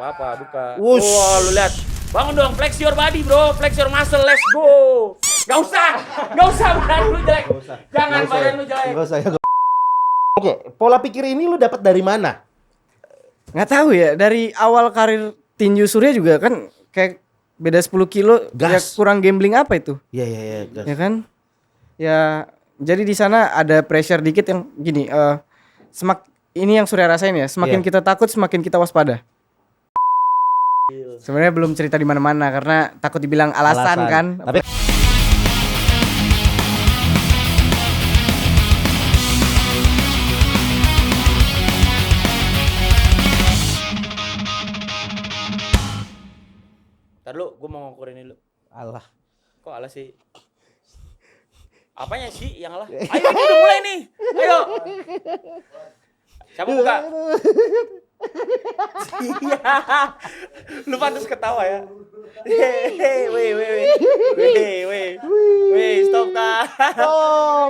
apa-apa, buka. Wush. Wah, lu lihat. Bangun dong, flex your body, bro. Flex your muscle, let's go. Gak usah badan lu jelek. Jangan badan lu jelek. Enggak usah ya. Oke, pola pikir ini lu dapat dari mana? Nggak tahu ya, dari awal karir tinju Surya juga kan kayak beda 10 kilo. Gas. Ya kurang gambling apa itu? Iya, gas. Ya kan? Ya jadi di sana ada pressure dikit yang gini, ini yang Surya rasain ya, semakin Iya. kita takut semakin kita waspada. Sebenarnya belum cerita di mana-mana karena takut dibilang alasan kan. Tapi Ntar lu, gua mau ngukurin dulu. alah. Kok alah sih? Apanya sih yang alah? Ayo, ini udah mulai nih. Ayo. Siapa buka? Iya. Lu pantas ketawa ya. Weh, stop kak.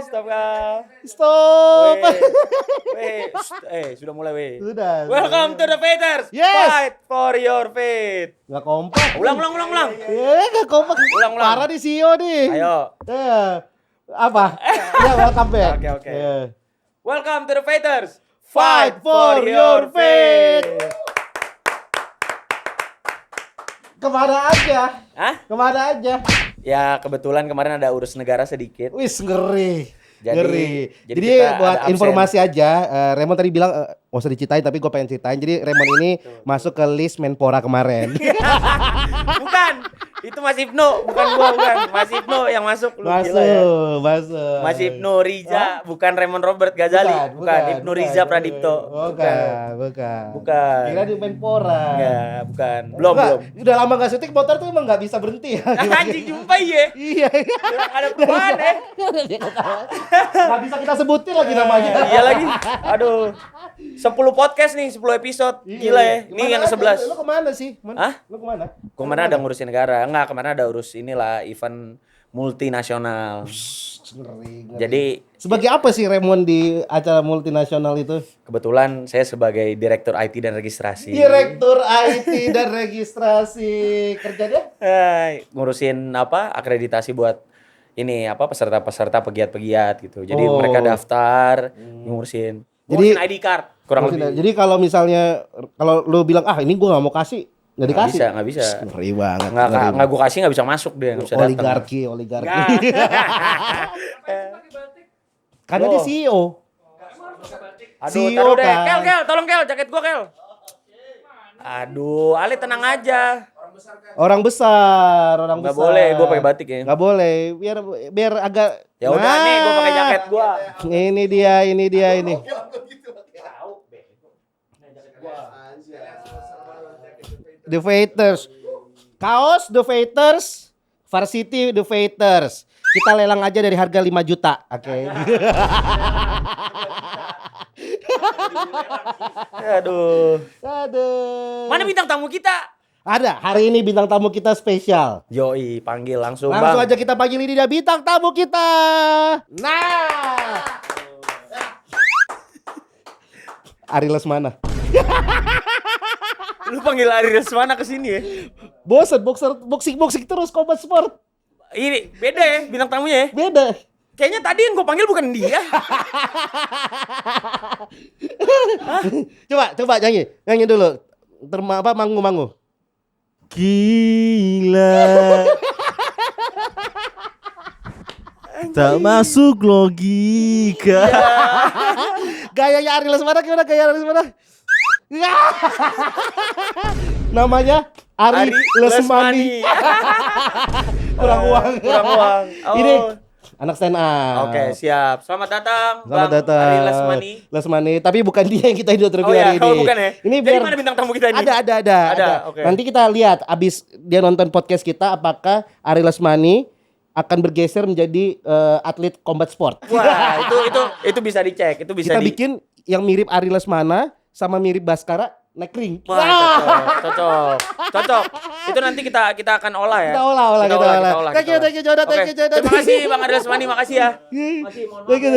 Stop kak. Stop. Sudah mulai weh. Sudah. Welcome to the fighters. Yes. Fight for your faith. Nggak kompak. Ulang. Nggak kompak. Ulang. Parah di CEO nih. Ayo. Apa? Ya, welcome back. Oke. Iya. Welcome to the fighters. Fight for your faith. Kemana aja? Hah? Kemana aja? Ya kebetulan kemarin ada urus negara sedikit. Wis ngeri. Jadi Jadi kita buat ada absen. informasi aja, Raymond tadi bilang nggak usah diceritain, tapi gue pengen ceritain. Jadi Raymond ini masuk ke list Menpora kemarin. Bukan, itu Mas Ibnu, bukan gua, bukan. Mas Ibnu yang masuk. Lu gila ya. Masuk. Mas Ibnu Riza, bukan Raymond Robert Ghazali, bukan. Ibnu Riza Pradipto. Bukan. Kira di Menpora. Enggak, bukan. Belum. Udah lama gak syuting, motor tuh emang gak bisa berhenti ya. Anjing jumpa ya. Iya. Udah ada perubahan ya. Gak bisa kita sebutin lagi namanya. Iya lagi. Aduh. 10 podcast nih, 10 episode. Gila ya. Ini yang ke-11. Lu kemana sih? Hah? Lu kemana? Kemarin ada ngurusin negara. Enggak, kemarin ada urus inilah event multinasional. Ngeri. Jadi Sebagai apa sih Raymond di acara multinasional itu? kebetulan saya sebagai direktur IT dan registrasi. Direktur IT dan registrasi. Kerjanya? Ngurusin akreditasi buat ini peserta-peserta pegiat-pegiat gitu. Jadi mereka daftar, ngurusin ID card kurang lebih. Jadi kalau misalnya kalau lu bilang ini gua nggak mau kasih, nggak dikasih. Nggak bisa. Ngeri banget. Nggak gue kasih nggak bisa masuk dia, nggak bisa datang. Oligarki. Nggak. Karena dia CEO. Aduh, CEO taruh deh. kan. Kel, tolong Kel, jaket gua Kel. Aduh, Ali tenang aja. Orang besar. Nggak boleh, gua pakai batik ya. Nggak boleh, biar agak. Ya udah nih, gua pakai jaket gua. Ini dia. The Fighters. Kaos The Fighters, Varsity The Fighters. Kita lelang aja dari harga 5 juta. Oke. Aduh. Mana bintang tamu kita? Ada, hari ini bintang tamu kita spesial. Yoi, panggil langsung Langsung Bang. aja kita panggil ini dia bintang tamu kita. Nah. Ari Lesmana. Lu panggil Ari Lesmana kesini ya? Bosen boxing terus Combat Sport. Ini beda ya bintang tamunya ya? Beda. Kayaknya tadi yang gue panggil bukan dia. Coba nyanyi dulu. Mangu. Gila. Tak masuk logika. Gayanya Ari Lesmana gimana gaya Ari Lesmana? Namanya Ari Lesmani. Kurang uang. Oh. Ini anak stand up. Oke, siap. Selamat datang. Selamat Bang datang. Ari Lesmani. Lesmani, tapi bukan dia yang kita interview Oh ya, hari ini. bukan ya. Ini Jadi mana bintang tamu kita ini? Ada. Oke. Nanti kita lihat abis dia nonton podcast kita apakah Ari Lesmani akan bergeser menjadi atlet combat sport. Wah, itu bisa dicek. Itu bisa Kita bikin yang mirip Ari Lesmana sama mirip Baskara naik ring. Wah, cocok. Itu nanti kita akan olah ya. Kita olah. Thank you, Oke. Jodoh. Terima kasih Bang Ari Lesmani, makasih ya. Masih mohon maaf. Thank you.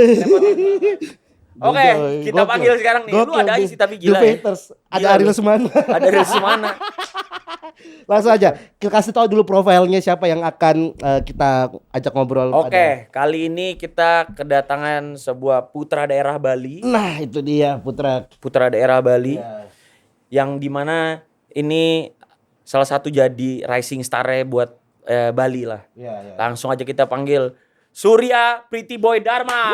ya, Oke, kita panggil sekarang nih. Lu ada aja sih tapi gila The ya. Fighters. Ada Gila Ariel lu. Semana. Ada dari semana. Langsung aja. Kita kasih tahu dulu profilnya siapa yang akan kita ajak ngobrol. Oke, kali ini kita kedatangan sebuah putra daerah Bali. Nah, itu dia Putra. Putra daerah Bali. Ya. Yang dimana ini salah satu jadi rising star-nya buat Bali lah. Ya. Langsung aja kita panggil Surya Pretty Boy Dharma.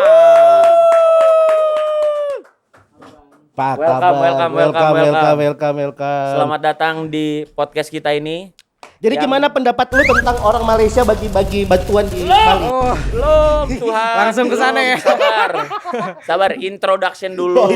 Pak, welcome. Selamat datang di podcast kita ini. Jadi gimana pendapat lu tentang orang Malaysia bagi-bagi bantuan di Bali? Belum Tuhan. Langsung ke sana ya. Sabar, introduction dulu.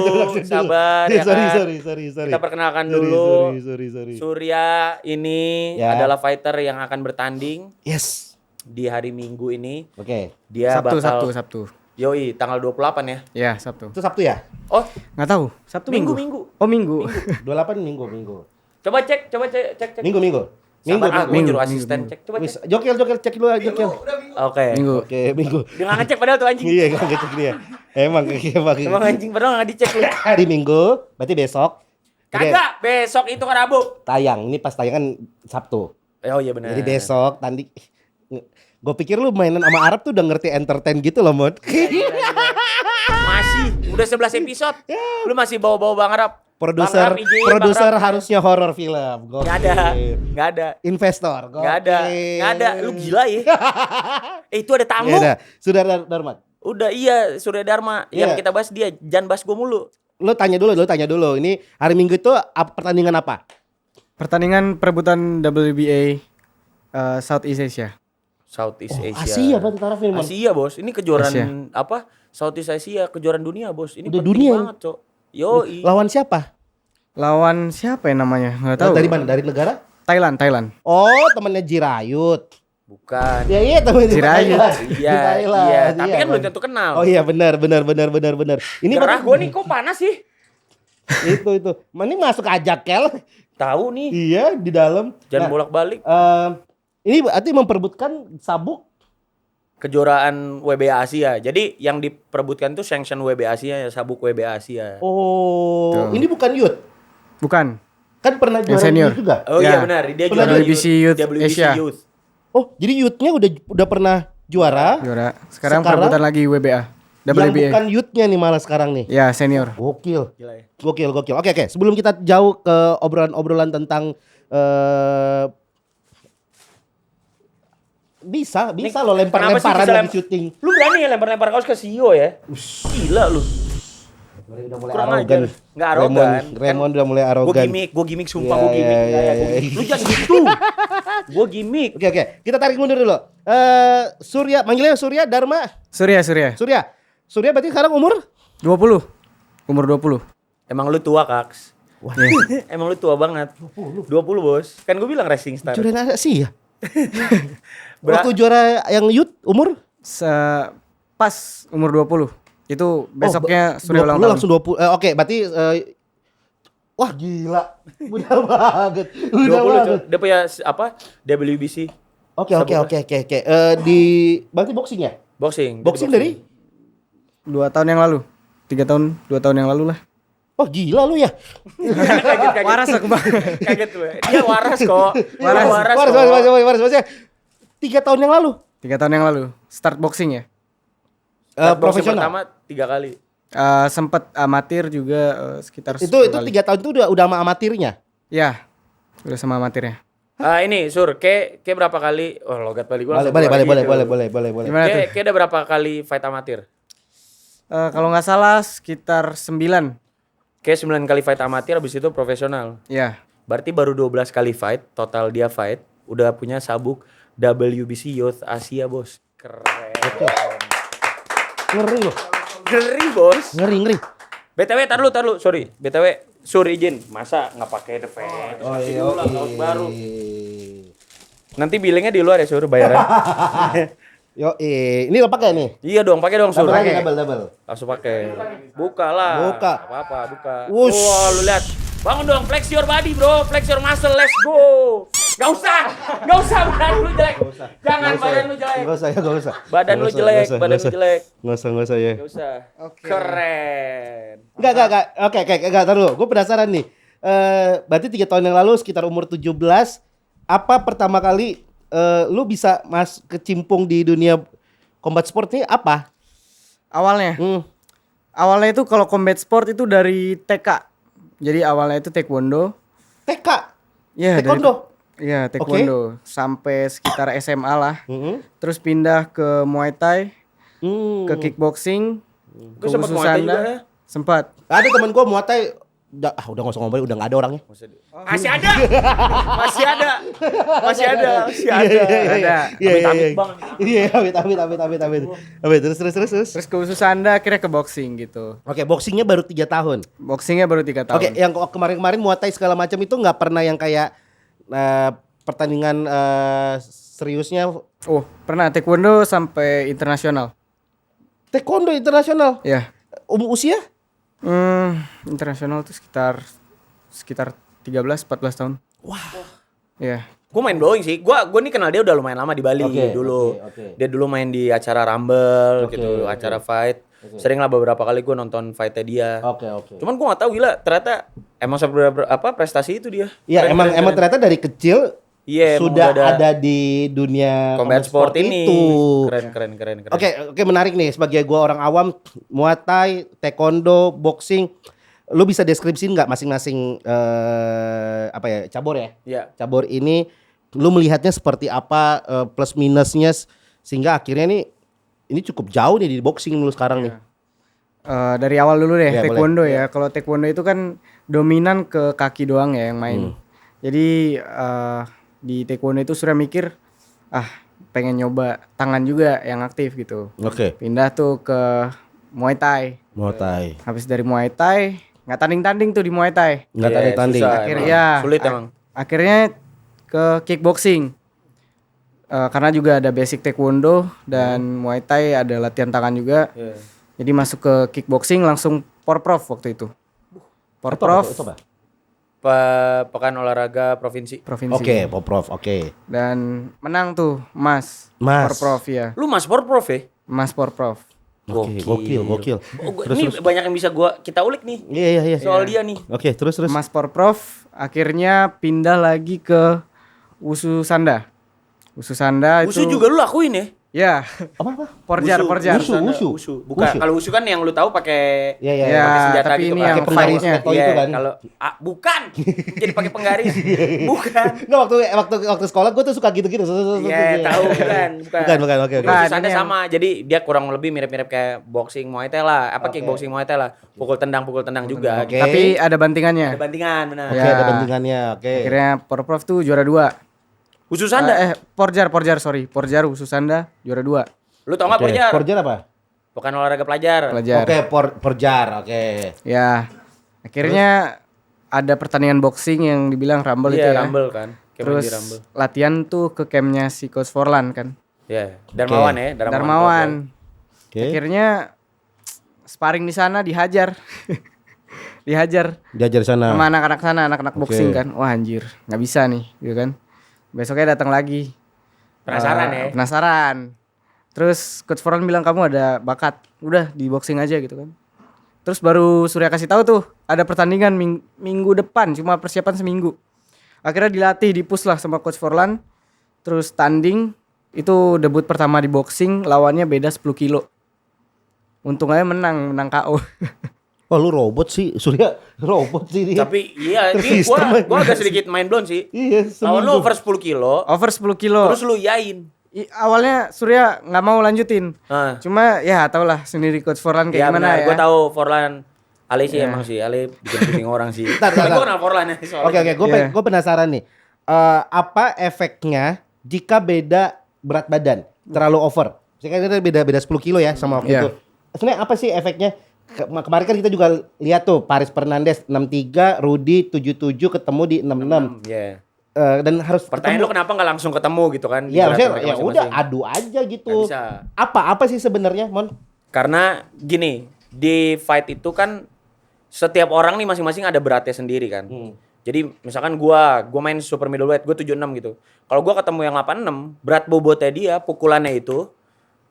Sabar ya kan. Sorry. Kita perkenalkan dulu. Sorry. Surya ini Ya. adalah fighter yang akan bertanding Yes. di hari Minggu ini. Oke. Dia bakal Sabtu. Yoi, tanggal 28 ya. Ya, Sabtu. Itu Sabtu ya? Oh, Nggak tahu. Sabtu Minggu. Oh, Minggu. 28 Minggu. Coba cek. Minggu. Sabar, aku Minggu. nyuruh asisten Minggu. cek. Coba Wis, cek. jokel cek dulu aja jokel. Oke. Minggu. Oke, Minggu. Dia nggak ngecek padahal tuh anjing. Iya, enggak ngecek dia. Emang Emang anjing padahal nggak dicek lu. hari Minggu, berarti besok. Oke, Kagak, besok itu kan Rabu. tayang. Ini pas tayang kan Sabtu. Oh iya benar. Jadi besok tadi gue pikir lu mainan sama Arab tuh udah ngerti entertain gitu loh, Mod. Masih, udah 11 episode. Lu masih bawa-bawa Bang Arab. Produser Bang Arab, izin, Bang produser Arab. harusnya horror film. Nggak ada. Investor. Nggak ada. Lu gila ya. Itu ada tamu. Ya udah, sudah Darmat. Udah iya, Surya Dharma. Iya. Yang kita bahas dia, jangan bahas gue mulu. Lu tanya dulu. Ini hari Minggu itu pertandingan apa? Pertandingan perebutan WBA Southeast Asia. Southeast Asia. Asia berarti taraf ini, Mon. Asia, Bos. Ini kejuaraan Asia. apa? Southeast Asia, kejuaraan dunia, Bos. Ini Udah penting dunia. banget, Cok. Yoi. Lawan siapa? Lawan siapa ya namanya? Nggak tahu. Dari mana? Dari negara? Thailand. Oh, temannya Jirayut. Bukan. Iya temannya Jirayut. Iya, tapi kan belum tentu kenal. Oh iya benar. Ini Gerah gue nih kok panas sih? itu. Ini masuk aja Kel. Tahu nih. Iya di dalam. Jangan bolak-balik. Ini berarti memperebutkan sabuk. Kejuaraan WBA Asia. Jadi yang diperebutkan tuh sanction WBA Asia, ya, sabuk WBA Asia. Oh, Tuh. ini bukan youth. Bukan. Kan pernah Yang juara senior. youth juga. Oh iya Ya. benar, dia Pernah juara WBC Youth Asia. Youth. Oh, jadi youthnya udah pernah juara. Juara. Sekarang Sekarang? perebutan lagi WBA. Yang WBA. bukan youthnya nih malah sekarang nih. Ya, senior. Gokil. Gila ya. Gokil. Oke. Sebelum kita jauh ke obrolan tentang bisa lo Kenapa sih lempar-lemparan bisa lagi syuting. Lu berani ya lempar-lempar kaos ke CEO ya? Gila lu. Udah mulai Kurang arogan. ajar. Nggak arogan. Raymond udah mulai Gue arogan. gimmick, sumpah Iya, gue gimmick. iya, Kayak iya, gua gimmick. iya. Lu jangan gitu. Gue gimmick. Oke. Kita tarik mundur dulu. Surya, manggilnya Surya Dharma. Surya. Surya berarti sekarang umur? 20. Umur 20. Emang lu tua, Kaks. Emang lu tua banget. 20, Bos. Kan gue bilang racing star. Juara nada sih ya. Waktu juara yang youth umur? Pas umur 20. Itu besoknya Surya 20 ulang tahun. langsung 20. Oke, berarti wah gila. Mudah banget. 20 Cok. Dia punya apa? WBC. Oke. Di berarti boxing ya? Boxing. Boxing dari? 2 tahun yang lalu. 2 tahun yang lalu lah. Oh gila lu ya. Kaget. Waras aku bang. Kaget lu. Dia waras kok. Waras. 3 tahun yang lalu. 3 tahun yang lalu. Start boxing ya. Boxing Profesional. pertama 3 kali. Sempet amatir juga sekitar 10 Itu kali. 3 tahun itu udah sama amatirnya. Ya. Udah sama amatirnya. Ini Sur, ke berapa kali? Oh, logat balik gua. Boleh. Gimana tuh? Ke udah berapa kali fight amatir? Kalau nggak salah sekitar 9. Ke 9 kali fight amatir, habis itu profesional. Ya. Berarti baru 12 kali fight, total dia fight, udah punya sabuk WBC Youth Asia, Bos. Keren. Ngeri loh. Ngeri, Bos. Ngeri. BTW tar lu, sorry. BTW, Sur izin, masa nggak pakai defense? Oh Kasih iya. dulu lah, kaos baru. Nanti billingnya di luar ya, Sur, bayaran. Ini lo pakai nih. Iya dong, pakai dong, Sur. Double. Langsung pakai. Buka lah. Buka. Apa-apa, buka. Wush. Wah, lu lihat. Bangun dong, flex your body, bro. Flex your muscle, let's go. Gak usah badan lu jelek. Jangan badan lu jelek. Enggak usah ya, enggak usah. Badan lu jelek, badan lu jelek. Enggak usah ya. Gak usah. Oke. Keren. Enggak. Oke, entar dulu. Gue penasaran nih. Berarti 3 tahun yang lalu sekitar umur 17, apa pertama kali lu bisa kecimpung di dunia combat sport ini apa? Awalnya itu kalau combat sport itu dari TK. Jadi awalnya itu taekwondo. TK. Ya, Taekwondo. Iya, taekwondo sampai sekitar SMA lah. Terus pindah ke Muay Thai, ke kickboxing, Gue sempat Muay Thai juga ya. Sempat. Ada teman gua Muay Thai udah enggak usah ngomongin, udah enggak ada orangnya. Masih ada. Ada. Iya. Bang. Iya, amit. Terus. Terus ke Ususanda akhirnya ke boxing gitu. Oke, boxingnya baru 3 tahun. Boxingnya baru 3 tahun. Oke, yang kemarin Muay Thai segala macam itu nggak pernah yang kayak pertandingan seriusnya. Oh, pernah taekwondo sampai internasional. Taekwondo internasional. Ya. Usia? Internasional tuh sekitar 13-14 tahun. Wah. Ya. Gue main blowing sih. Gue nih kenal dia udah lumayan lama di Bali dulu. Oke. Dia dulu main di acara Rumble gitu, acara fight. Sering lah beberapa kali gue nonton fightnya dia. Oke. Cuman gue nggak tahu gila ternyata emang prestasi itu dia. Iya, Keren. emang ternyata dari kecil Iya, sudah emang udah ada di dunia combat sport ini. itu. Keren. Oke, menarik nih sebagai gua orang awam, Muay Thai, taekwondo, boxing, lu bisa deskripsiin nggak masing-masing cabur ya? Iya. Cabur ini lu melihatnya seperti apa, plus minusnya sehingga akhirnya ini cukup jauh nih di boxing lu sekarang nih. Dari awal dulu deh, Ya, taekwondo ya. Kalau taekwondo itu kan dominan ke kaki doang ya yang main. Jadi di taekwondo itu sudah mikir, pengen nyoba tangan juga yang aktif gitu. Oke. Pindah tuh ke Muay Thai. Muay Thai. Habis dari Muay Thai, nggak tanding-tanding tuh di Muay Thai. Nggak Iya, tanding-tanding. susah Akhirnya emang. Sulit emang. Akhirnya ke kickboxing. Karena juga ada basic taekwondo dan Muay Thai ada latihan tangan juga. Iya. Jadi masuk ke kickboxing langsung porprov waktu itu. Porprov Itu apa? Pekan olahraga provinsi. provinsi. Oke, Poprov. Oke. Dan menang tuh emas. Mas. Porprov ya. Lu Mas Prof ya? Emas porprov. Oke, gokil. Ini banyak yang bisa kita ulik nih. Iya. Soal dia nih. Oke, terus. Emas porprov akhirnya pindah lagi ke Wusu Sanda. Wusu Sanda itu. Wusu juga lu lakuin ya? Ya. Apa? Porjar. Wusu. Bukan, kalau wusu kan yang lu tahu pakai Iya. Ya, pakai senjata tapi gitu ini kan. yang Pakai penggaris fight-nya. metal itu kan. Kalau bukan. Jadi pakai penggaris. Bukan. Nggak, waktu sekolah gue tuh suka gitu-gitu. Iya, tahu bukan. Bukan. Oke. Bukan. Wusu Sanda ini yang- sama. Jadi dia kurang lebih mirip-mirip kayak boxing Muay Thai lah. Kickboxing Muay Thai lah. Pukul tendang juga. Oke. Tapi ada bantingannya. Ada bandingan, benar. Oke, Ya. ada bandingannya. Oke. Akhirnya porprov tuh juara 2. Wusu Sanda. Porjar Wusu Sanda juara 2. Lu tau nggak Porjar? Porjar apa? Bukan olahraga pelajar. Pelajar. Oke, Porjar. Oke. Ya. Akhirnya ada pertandingan boxing yang dibilang Rumble itu Iya, ya. Rumble kan. Kayak main Terus di Rumble. latihan tuh ke campnya si Coach Forlan kan. Iya, Darmawan ya, Darmawan. Oke. Akhirnya sparring di sana dihajar. Dihajar Diajar sana. sama anak-anak sana, anak-anak Oke. boxing kan. Wah anjir, nggak bisa nih, gitu kan. Besoknya datang lagi. Penasaran ya? Penasaran. Terus Coach Forlan bilang kamu ada bakat, udah di boxing aja gitu kan. Terus baru Surya kasih tahu tuh ada pertandingan minggu depan, cuma persiapan seminggu. Akhirnya dilatih, di-push lah sama Coach Forlan. Terus tanding, itu debut pertama di boxing, lawannya beda 10 kilo. Untung aja menang KO. Oh, lu robot sih. Surya robot sih dia. Tapi iya, ini Tersistem gua aja. agak sedikit main blown sih. Iya, Lawan seminggu. lu over 10 kilo, Over 10 kilo. terus lu yain. Awalnya Surya nggak mau lanjutin. Nah, Cuma ya tau lah sendiri Coach Forlan kayak ya gimana benar, ya. gua tahu Forlan. Ali sih Iya. emang sih, Ali bikin pusing orang sih. Bentar. Tapi gua kenal Forlan ya soalnya. Oke, gue Iya. penasaran nih. Apa efeknya jika beda berat badan terlalu over? Misalkan kita beda 10 kilo ya sama waktu Iya. itu. Sebenarnya apa sih efeknya? Kemarin kan kita juga lihat tuh Paris Fernandes 63, Rudy 77 ketemu di 66. Iya. Dan harus Pertanyaan lu kenapa nggak langsung ketemu gitu kan? di Iya, berat maksudnya mereka ya masing-masing? udah adu aja gitu. Nggak bisa. Apa sih sebenarnya, Mon? Karena gini, di fight itu kan setiap orang nih masing-masing ada beratnya sendiri kan. Jadi misalkan gua main super middleweight, gua 76 gitu. Kalau gua ketemu yang 86, berat bobotnya dia, pukulannya itu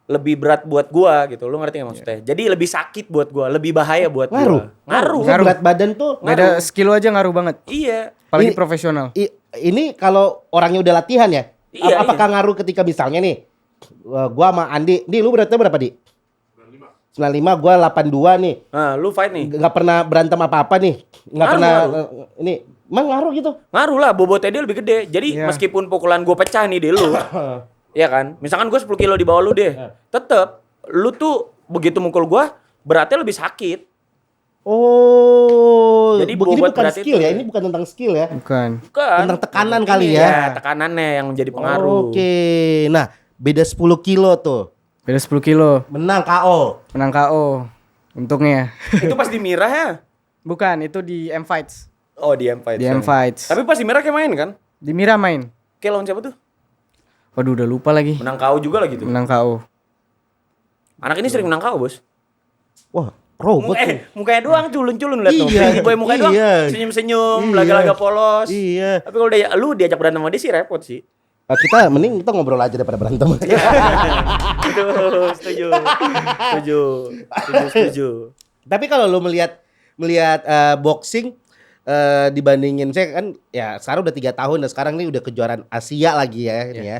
lebih berat buat gua gitu. Lu ngerti gak maksudnya? Jadi lebih sakit buat gua, lebih bahaya buat Ngaruh. gua. Ngaruh. Berat badan tuh Beda skill aja ngaruh banget. Iya. Apalagi Ini- profesional. Ini kalau orangnya udah latihan ya. Iya, Apakah ngaruh ketika misalnya nih gua sama Andi, lu beratnya berapa, Di? 95, gua 82 nih. Nah, lu fight nih. Nggak pernah berantem apa-apa nih. Nggak Ngaruh, pernah ngaruh. ini. Emang ngaruh gitu. Ngaruh lah, bobotnya dia lebih gede. Jadi Iya. meskipun pukulan gua pecah nih di lu, ya kan? Misalkan gua 10 kilo di bawah lu deh, tetep lu tuh begitu mukul gua beratnya lebih sakit. Oh, Jadi ini bobot bukan berat skill itu. ya, ini bukan tentang skill ya. Bukan. Bukan. Tentang tekanan Ini kali ya. tekanannya yang menjadi pengaruh. Oke, nah beda 10 kilo tuh, Beda 10 kilo. menang KO. Menang KO. Untungnya. Itu pas di Mirah ya? Bukan, itu di M Fights. Oh, di M-Fight. Di M Fights. Tapi pas di Mirah kayak main kan? Di Mira main. Kayak lawan siapa tuh? Waduh, udah lupa lagi. Menang KO juga lah gitu. Menang KO. Anak ini sering menang KO, Bos. Wah, robot tuh. Mukanya doang culun-culun liat tuh. Iya, Pretty boy mukanya doang iya. senyum-senyum, Iya. laga-laga polos. Iya. Tapi kalau lu diajak berantem sama dia sih repot sih. Kita mending kita ngobrol aja daripada berantem. Betul, setuju. Setuju. Setuju. Tapi kalau lu melihat boxing dibandingin saya kan ya sekarang udah 3 tahun dan sekarang ini udah kejuaraan Asia lagi ya ini ya.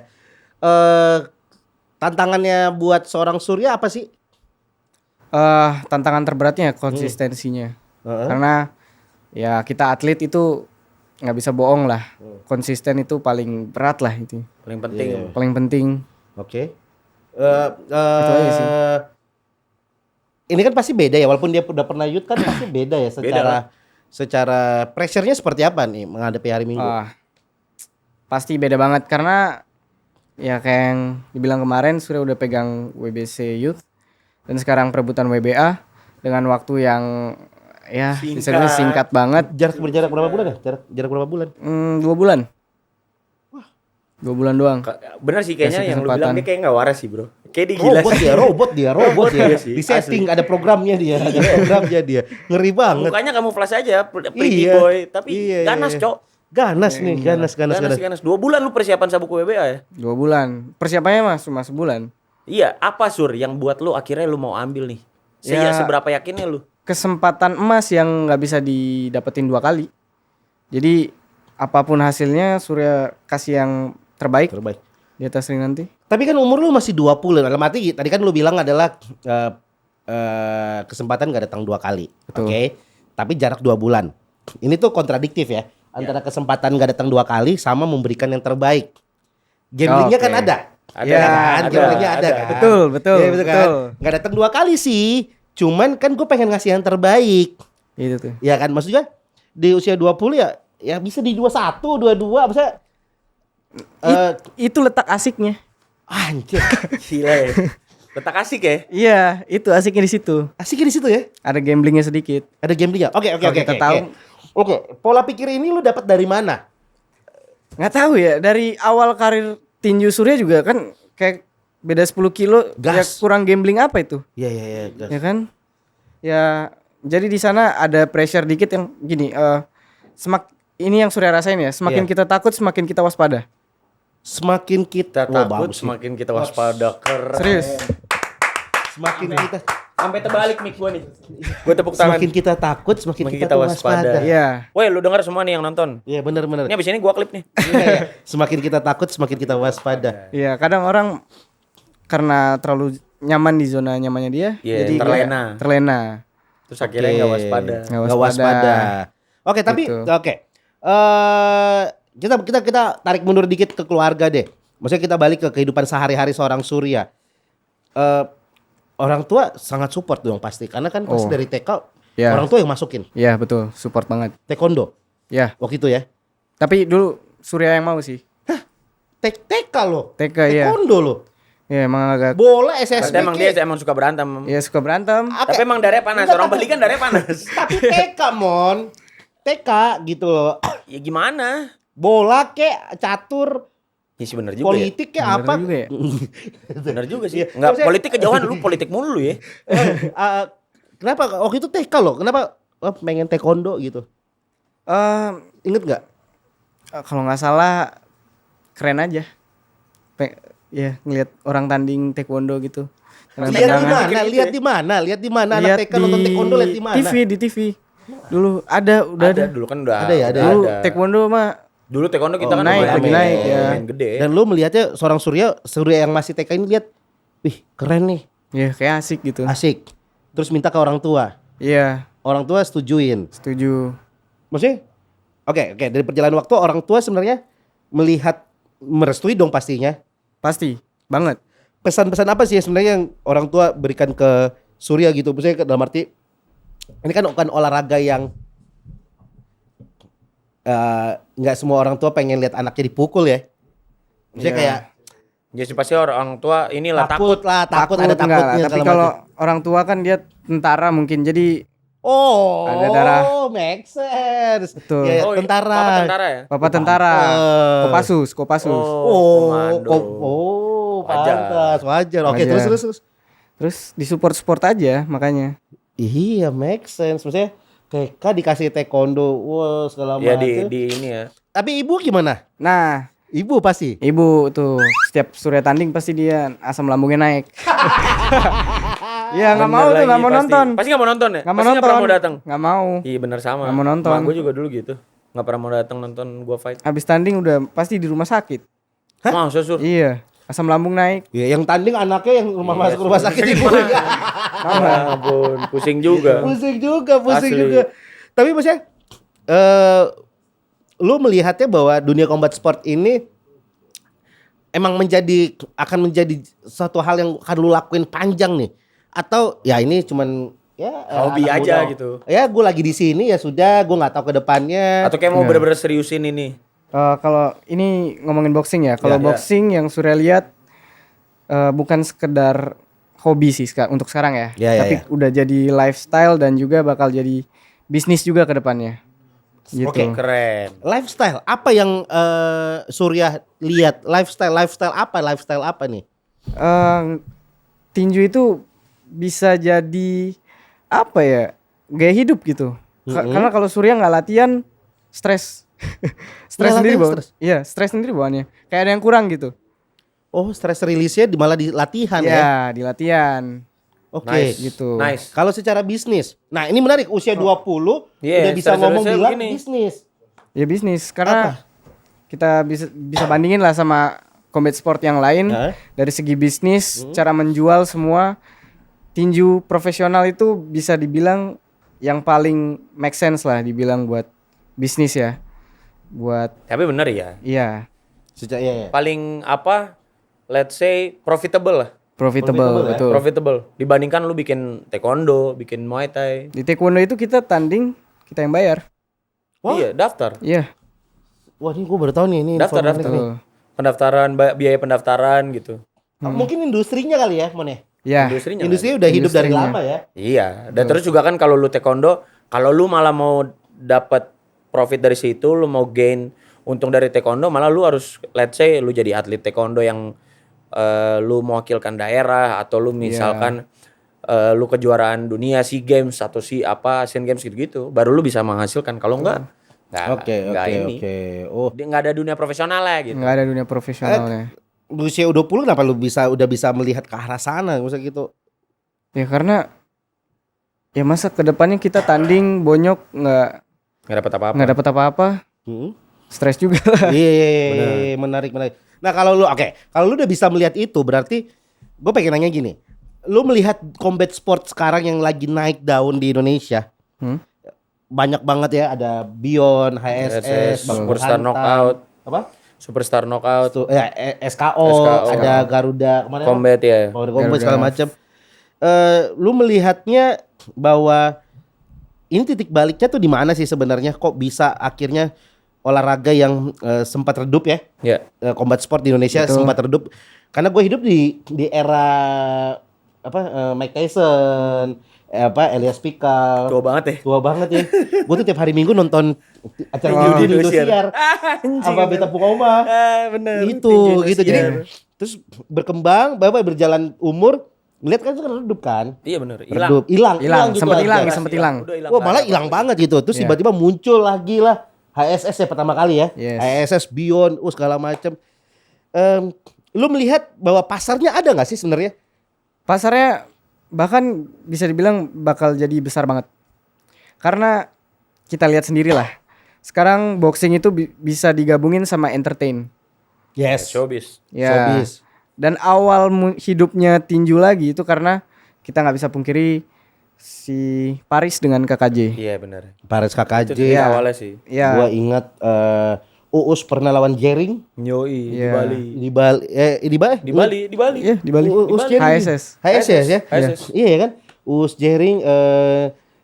Tantangannya buat seorang Surya apa sih? Tantangan terberatnya konsistensinya. Heeh. Karena ya kita atlet itu nggak bisa bohong lah. Konsisten itu paling berat lah itu. Paling penting. Iya. Paling penting. Oke. aja sih. Ini kan pasti beda ya walaupun dia udah pernah youth kan pasti beda ya Beda secara pressure-nya seperti apa nih menghadapi hari Minggu? Pasti beda banget karena ya kayak yang dibilang kemarin Surya udah pegang WBC Youth dan sekarang perebutan WBA dengan waktu yang ya bisa dibilang singkat banget. Berjarak berapa bulan ya? Jarak berapa bulan? 2 bulan. 2 bulan doang. Bener sih kayaknya Kasih yang lu kesempatan. bilang dia kayak nggak waras sih bro. Kayak dia gila sih. Robot dia. Iya sih, Di setting ada programnya dia, ada programnya dia. Ngeri banget. Mukanya kamu flash aja, pretty Iya. boy. Tapi Iya, ganas iya. cok. Ganas nih, ganas. Ganas. 2 bulan lu persiapan sabuk WBA ya? 2 bulan. Persiapannya mas cuma sebulan. Iya, apa Sur yang buat lu akhirnya lu mau ambil nih? Ya. Seberapa yakinnya lu? Kesempatan emas yang nggak bisa didapetin 2 kali. Jadi apapun hasilnya Surya kasih yang terbaik Terbaik. di atas ring nanti. Tapi kan umur lu masih 20. Dalam arti tadi kan lu bilang adalah kesempatan gak datang 2 kali. Betul. Oke. Tapi jarak 2 bulan. Ini tuh kontradiktif ya. Antara kesempatan gak datang 2 kali sama memberikan yang terbaik. Gamblingnya Oke. kan ada. Ada, Ya kan? ada, Gamblingnya ada ada. kan? Betul, betul, Iya, betul kan? betul. Gak datang 2 kali sih. Cuman kan gue pengen ngasih yang terbaik. Itu tuh. Ya kan? Maksudnya di usia 20 ya bisa di 21, 22. Maksudnya Itu letak asiknya. anjir. Gila ya. Letak asik ya? Iya, itu asiknya di situ. Asiknya di situ ya. Ada gamblingnya sedikit. Ada gamblingnya. Oke. Kalau kita tahu. Oke, pola pikir ini lu dapat dari mana? Nggak tahu ya, dari awal karir tinju Surya juga kan kayak beda 10 kilo. Ya Gas. kurang gambling apa itu? Iya. Ya kan? Ya jadi di sana ada pressure dikit yang gini. Ini yang Surya rasain ya. Semakin Iya. kita takut, semakin kita waspada. Semakin kita Kita takut bagus sih. semakin kita waspada. Keren. Serius. Semakin kita Sampai terbalik mic gua nih. Gua tepuk tangan. semakin kita takut, semakin Semakin kita kita waspada. waspada. Iya. Woi, lu denger semua nih yang nonton. Iya, benar. Ini abis ini gua klip nih. Semakin kita takut, semakin kita waspada. Iya, kadang orang karena terlalu nyaman di zona nyamannya dia, Iya, jadi kayak terlena. terlena. Terus akhirnya nggak waspada. Nggak Nggak waspada. Oke, tapi Gitu. oke. Kita tarik mundur dikit ke keluarga deh. Maksudnya kita balik ke kehidupan sehari-hari seorang Surya. Orang tua sangat support dong pasti karena kan pasti Oh. dari TK Ya. orang tua yang masukin Iya, betul, support banget. taekwondo Ya, waktu itu ya. tapi dulu Surya yang mau sih. TK lo. TK ya. Taekwondo lo. Ya emang agak Bola SSB. Berarti emang dia emang suka berantem. ya suka berantem. Tapi emang darahnya panas. Enggak, Orang tapi- Bali kan darahnya panas. Tapi TK mon. TK gitu loh. Ya gimana? Bola kek catur Ya sih bener juga politik kek Bener apa. juga ya. ya. Bener juga sih. Iya. Enggak, Maksudnya- politik kejauhan lu politik mulu lu ya. Kenapa waktu itu TK lo? Kenapa pengen taekwondo gitu? Eh, Ingat nggak? Kalau nggak salah keren aja. Ya ngelihat orang tanding taekwondo gitu. Lihat di Tendangan. mana? Gitu ya? Lihat di mana? Lihat di mana? Anak Lihat TK nonton taekwondo lihat di mana? di TV. Dulu udah ada. Dulu kan udah Ada ya, ada. Dulu taekwondo mah Dulu taekwondo kita kan naik, lumayan lagi naik, ya. lumayan gede. Dan lu melihatnya seorang Surya yang masih TK ini lihat, wih keren nih, ya kayak asik gitu. asik. Terus minta ke orang tua. Iya, Orang tua setujuin. setuju. Maksudnya, oke, dari perjalanan waktu orang tua sebenarnya melihat merestui dong pastinya. Pasti banget. Pesan-pesan apa sih sebenarnya yang orang tua berikan ke Surya gitu? Maksudnya dalam arti ini kan bukan olahraga yang nggak semua orang tua pengen lihat anaknya dipukul ya. Maksudnya Iya. kayak Ya sih pasti orang tua inilah takut takut. lah, takut ada enggak lah. takutnya. Tapi segala kalau macam. orang tua kan dia tentara mungkin, jadi Oh, Ada darah. make sense. Betul. Ya, Oh, tentara. Papa tentara ya? bapak tentara. Pantes. Kopassus. Oh, komando. Wajar. pantas, wajar. Oke, Wajar. terus. Terus disupport aja makanya. Iya, make sense. Maksudnya TK dikasih taekwondo, wah segala Ya macam. di ini ya. Tapi ibu gimana? Nah, Ibu pasti. ibu tuh setiap Surya tanding pasti dia asam lambungnya naik. Iya, nggak mau Bener tuh, nggak lagi, mau pasti. nonton. Pasti nggak mau nonton ya? Nggak mau Pasti nonton. nggak pernah mau datang. Nggak mau. Iya bener sama. Nggak mau nonton. Gue juga dulu gitu. Nggak pernah mau datang nonton gua fight. Habis tanding udah pasti di rumah sakit. Masa sur? Iya, asam lambung naik. Ya, yang tanding anaknya yang rumah masuk rumah sakit ibu. Ya ampun, pusing juga. pusing Asli. juga. Tapi maksudnya lu melihatnya bahwa dunia combat sport ini emang akan menjadi suatu hal yang akan lu lakuin panjang nih, atau ya ini cuman ya Hobi anak aja muda. gitu. Ya gue lagi di sini ya sudah, gue nggak tahu ke depannya. Atau kayak mau bener-bener seriusin ini. Kalau ini ngomongin boxing ya, kalau Ya, ya. boxing yang Surya lihat bukan sekedar hobi sih untuk sekarang ya, Ya, ya, tapi ya. udah jadi lifestyle dan juga bakal jadi bisnis juga ke depannya. Gitu. Oke. Keren. Lifestyle apa yang Surya lihat? Lifestyle apa nih? Tinju itu bisa jadi apa ya, gaya hidup gitu. Karena kalau Surya nggak latihan, stres. Stres Nggak sendiri latihan, bawaan. Iya, stres sendiri bawaannya. Kayak ada yang kurang gitu. Oh, stress release-nya malah di latihan ya. Iya, di latihan. Oke. Nice. Gitu. Nice. Kalau secara bisnis. Nah, ini menarik, usia 20 Iya, udah bisa secara ngomong serius bilang begini. bisnis. Ya bisnis, karena Apa? kita bisa bandingin lah sama combat sport yang lain. Hah? Dari segi bisnis, cara menjual semua, tinju profesional itu bisa dibilang yang paling make sense lah dibilang buat bisnis ya. Buat Tapi bener ya. iya, Sejak ya. Paling apa? Let's say profitable lah. profitable, ya? betul. Profitable. Dibandingkan lu bikin taekwondo, bikin muay thai. Di taekwondo itu kita tanding, kita yang bayar. Wah. Iya, daftar. Iya, Wah, ini gue baru tahu nih ini. Daftar, informasi daftar. nih. tuh. Pendaftaran, biaya pendaftaran gitu. Mungkin industrinya kali ya, Mon ya. Ya, Industrinya. Industrinya udah hidup dari Industrinya. lama ya. Iya, dan terus juga kan kalau lu taekwondo, kalau lu malah mau dapat profit dari situ, lu mau gain untung dari taekwondo, malah lu harus let's say lu jadi atlet taekwondo yang lu mewakilkan daerah atau lu misalkan lu kejuaraan dunia SEA Games atau Asian Games gitu-gitu, baru lu bisa menghasilkan. Kalau enggak Oke. Oh, Dia nggak ada dunia profesional lah gitu. nggak ada dunia profesionalnya. usia 20 kenapa lu udah bisa melihat ke arah sana misalnya gitu? Ya karena ya masa kedepannya kita tanding bonyok Nggak dapat apa-apa. nggak dapat apa-apa, Hmm? stres juga lah. Iya, menarik. Nah, kalau lu udah bisa melihat itu, berarti gue pengen nanya gini. Lu melihat combat sport sekarang yang lagi naik daun di Indonesia. Hmm? Banyak banget ya, ada Beyond, HSS, Bang Superstar Burhantan. Knockout. Apa? Superstar Knockout, Tuh, ya, SKO, SKO. ada Garuda, kemana? Combat ya. Combat segala macam. Lu melihatnya bahwa ini titik baliknya tuh di mana sih sebenarnya? Kok bisa akhirnya olahraga yang sempat redup ya? Ya. Combat sport di Indonesia Betul. sempat redup karena gue hidup di era Mike Tyson, Elias Pikal. Tua banget ya. Tua banget ya. Gue tuh tiap hari Minggu nonton acara Tinju di di Indosiar. Indosiar apa Beta Pukoma. Bener. Gitu. Jadi terus berkembang, berjalan umur, Ngeliat kan itu kan redup kan. Iya bener, Redup, hilang. hilang gitu sempet aja. hilang, sempet hilang. Udah hilang. Wah malah hilang banget gitu. Terus Iya. tiba-tiba muncul lagi lah HSS ya pertama kali ya. Yes. HSS Beyond, segala macam. Lu melihat bahwa pasarnya ada nggak sih sebenarnya? Pasarnya bahkan bisa dibilang bakal jadi besar banget. Karena kita lihat sendiri lah. Sekarang boxing itu bisa digabungin sama entertain. Yes. Showbiz. Ya. Showbiz. Dan awal hidupnya tinju lagi itu karena kita nggak bisa pungkiri si Paris dengan KKJ. Iya bener. Paris Itu KKJ. titik awalnya sih. Ya. Gua ingat Uus pernah lawan Jering Yoi, di Iya. Bali. di Bali. Di Bali? Di Bali, di Bali. Iya, di Bali. Uus Bali. Jering. HSS. HSS ya. HSS. Iya kan? Uus Jering.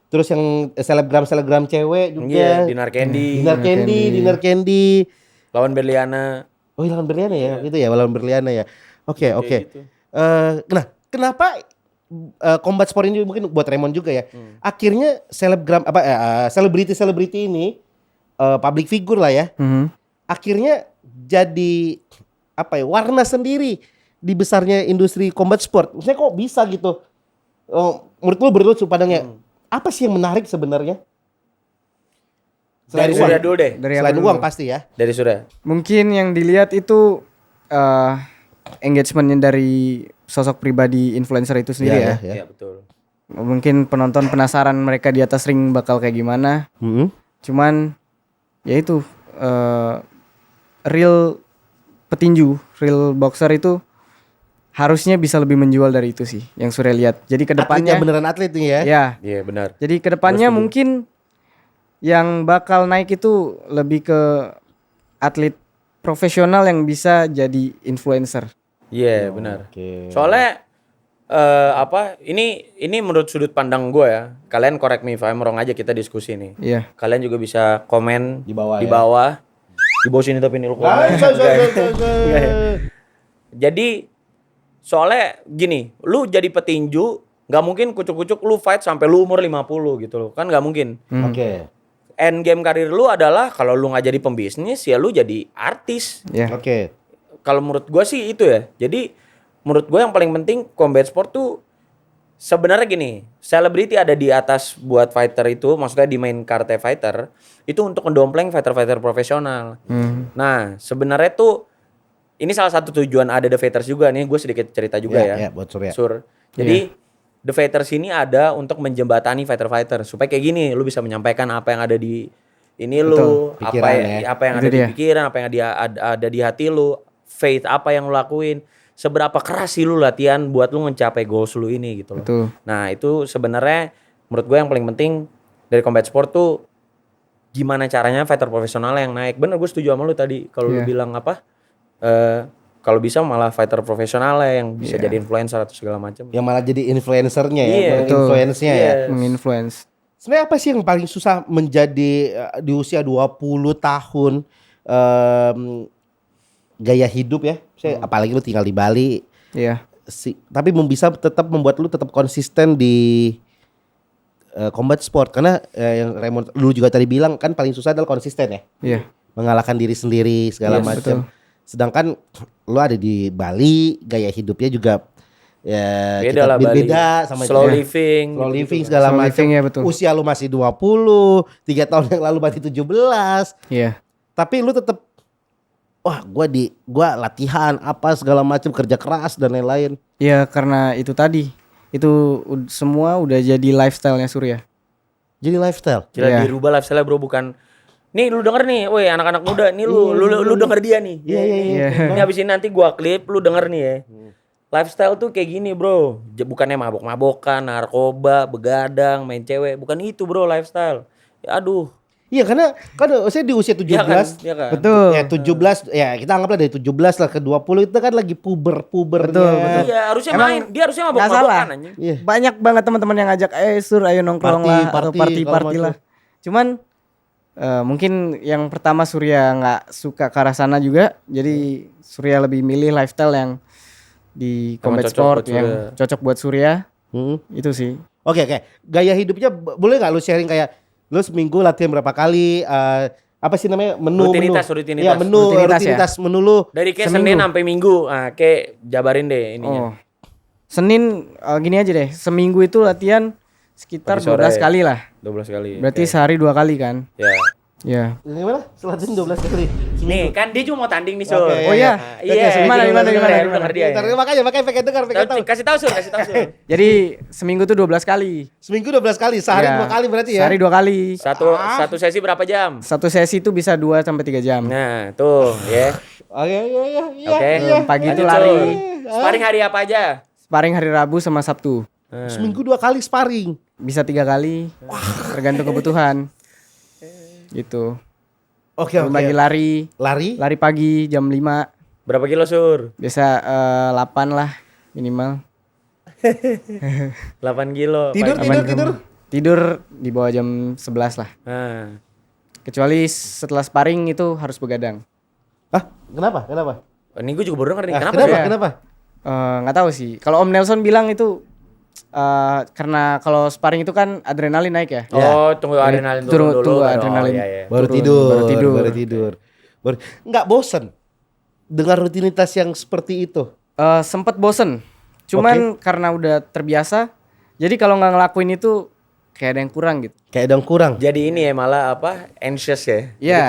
Terus yang selebgram cewek juga. Iya, Dinar Candy. Dinar Candy. Lawan Berliana. Oh, lawan Berliana ya, gitu ya, lawan Berliana ya. Oke. gitu. Nah, kenapa combat sport ini mungkin buat Raymond juga ya? Akhirnya selebriti ini public figure lah ya. Akhirnya jadi warna sendiri di besarnya industri combat sport. Maksudnya kok bisa gitu? Menurut lu berdua sudut pandangnya apa sih yang menarik sebenarnya? Dari Selain Surya uang. dulu deh. Dari apa Selain dulu? uang pasti ya. Dari Surya. Mungkin yang dilihat itu engagementnya dari sosok pribadi influencer itu sendiri ya. Iya betul. Mungkin penonton penasaran mereka di atas ring bakal kayak gimana. Cuman ya itu real petinju, real boxer itu harusnya bisa lebih menjual dari itu sih yang Surya lihat. Jadi kedepannya Atletnya beneran atlet nih ya. ya. Iya benar. Jadi kedepannya Gua setuju. mungkin yang bakal naik itu lebih ke atlet profesional yang bisa jadi influencer. Iya benar. Oke. Soalnya ini menurut sudut pandang gue ya. Kalian correct me if I'm wrong aja, kita diskusi nih. Iya. Kalian juga bisa komen Di bawah ya. Di bawah sini tapi ini lu komen. Jadi soalnya gini, lu jadi petinju nggak mungkin kucuk-kucuk lu fight sampai lu umur 50 gitu loh. Kan nggak mungkin. Oke. End game karir lu adalah kalau lu nggak jadi pembisnis ya lu jadi artis. Ya. Oke. Kalau menurut gua sih itu ya. Jadi menurut gue yang paling penting combat sport tuh sebenarnya gini, selebriti ada di atas buat fighter itu, maksudnya di main card fighter itu untuk mendompleng fighter-fighter profesional. Nah sebenarnya tuh ini salah satu tujuan ada The Fighters juga nih, gue sedikit cerita juga ya. Ya, buat Surya. Jadi The Fighters ini ada untuk menjembatani fighter-fighter supaya kayak gini, lu bisa menyampaikan apa yang ada di ini lu, pikiran apa yang Itu ada di dia. pikiran, apa yang ada di hati lu, faith apa yang lu lakuin, seberapa keras sih lu latihan buat lu mencapai goals lu ini gitu loh. Betul. Nah itu sebenarnya menurut gue yang paling penting dari combat sport tuh gimana caranya fighter profesional yang naik. Bener, gue setuju sama lu tadi kalau lu Iya. bilang apa, kalau bisa malah fighter profesional yang bisa jadi influencer atau segala macam. Yang malah jadi influencernya ya, Iya, influence-nya ya. Yes. Menginfluence. Sebenarnya apa sih yang paling susah menjadi di usia 20 tahun gaya hidup ya? Apalagi lu tinggal di Bali, Iya. tapi bisa tetap membuat lu tetap konsisten di combat sport karena yang Raymond lu juga tadi bilang kan paling susah adalah konsisten ya. Iya. Mengalahkan diri sendiri segala Yes, macam. betul. Sedangkan lu ada di Bali, gaya hidupnya juga ya Beda lah Bali. beda sama slow kita. living. Slow gitu-gitu living kan. segala Slow macam. living, ya, betul. Usia lu masih 20, 3 tahun yang lalu masih 17. Iya. Tapi lu tetap gua latihan apa segala macam, kerja keras dan lain-lain. Ya karena itu tadi. Itu semua udah jadi lifestyle-nya Surya. Jadi lifestyle. Gila Iya. dirubah lifestyle bro, bukan nih lu denger nih, woi anak-anak muda nih lu denger dia nih. Iya. Ini abis ini nanti gua klip lu denger nih ya. Lifestyle tuh kayak gini bro, bukannya mabok-mabokan, narkoba, begadang, main cewek, bukan itu bro lifestyle. Ya, aduh. Iya karena kan saya di usia 17. Iya kan? Betul. Ya 17 ya kita anggaplah dari 17 lah ke 20 itu kan lagi pubernya. Betul. Iya harusnya Emang main, dia harusnya nggak mabok-mabokan salah. anjing. Iya. Banyak banget teman-teman yang ngajak, Sur ayo nongkrong Party, lah atau party, segala party macam. lah. Cuman mungkin yang pertama Surya nggak suka ke arah sana juga, jadi Surya lebih milih lifestyle yang di Emang combat cocok sport buat yang Surya. cocok buat Surya. Hmm. Itu sih. Oke. Gaya hidupnya boleh nggak lu sharing kayak lu seminggu latihan berapa kali? Apa sih namanya menu? Rutinitas. Ya Rutinitas rutinitas menu lu. Dari kayak Seminggu. Senin sampai Minggu, kayak jabarin deh ininya. Oh. Senin gini aja deh, seminggu itu latihan sekitar Pagi sore. 12 kali lah. 12 kali. Berarti Oke. sehari 2 kali kan? Ya. Ya. Gimana? Selanjutnya 12 kali. Nih kan dia cuma mau tanding nih Sur. Oke, Oh iya. Iya. Gimana, Lu gimana, denger gimana, ya, lu gimana? denger dia. Ntar, makanya pengen dengar, pengen tahu. Kasih tahu Sur, kasih tahu Sur. Jadi seminggu tuh 12 kali. Seminggu 12 kali, sehari Ya. 2 kali berarti ya. Sehari 2 kali. Satu sesi berapa jam? Satu sesi itu bisa 2 sampai 3 jam. Nah, tuh, ya. Oh iya iya iya. Oke. iya. Pagi itu Lanjut, lari. Sur. Sparring hari apa aja? Sparring hari Rabu sama Sabtu. Seminggu 2 kali sparring. Bisa 3 kali. Tergantung kebutuhan. Gitu. Oke Belum lagi lari. Lari? Lari pagi jam 5. Berapa kilo Sur? Biasa 8 lah minimal. 8 kilo. Tidur, Paling- tidur, tidur. Tidur di bawah jam 11 lah. Nah. Kecuali setelah sparring itu harus begadang. Hah? Kenapa? Kenapa? Ini gue juga baru denger nih. Ah, Kenapa? kenapa? ya? Kenapa? Nggak tahu sih. Kalau Om Nelson bilang itu karena kalau sparring itu kan adrenalin naik ya. Oh, tunggu adrenalin turun dulu. Tunggu baru- adrenalin. iya, iya. Baru Turun, tidur, baru tidur. baru tidur. Nggak bosen dengan rutinitas yang seperti itu. Sempet bosen. Cuman karena udah terbiasa. Jadi kalau nggak ngelakuin itu kayak ada yang kurang gitu. Kayak ada yang kurang. Jadi ini ya malah apa? Anxious ya. Iya.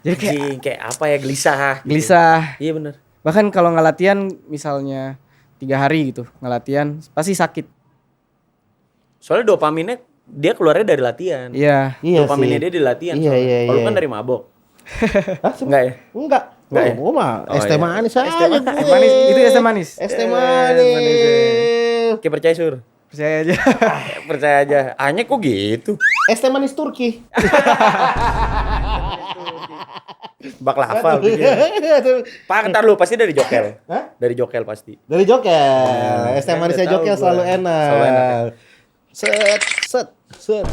Jadi kayak apa ya gelisah. gitu. Gelisah. Iya bener. Bahkan kalau nggak latihan misalnya 3 hari gitu nggak latihan pasti sakit. Soalnya dopaminnya dia keluarnya dari latihan. Iya. Iya Dopaminnya sih. dia di latihan. Iya, soalnya. iya, Kalau iya. kan dari mabok. Hah? Enggak ya? Enggak. Enggak ya? Gua mah Oh, es teh iya. manis Es aja teh gue. Manis itu es teh manis. Es teh manis. Oke percaya Sur. Percaya aja. Percaya aja. Hanya kok gitu. Es teh manis Turki. Baklava gitu. Pak, ntar lu pasti dari Jokel. Hah? Dari Jokel pasti. Dari Jokel. Es teh Kan manisnya udah tahu Jokel gua. selalu enak. Selalu enak. Set, set, set.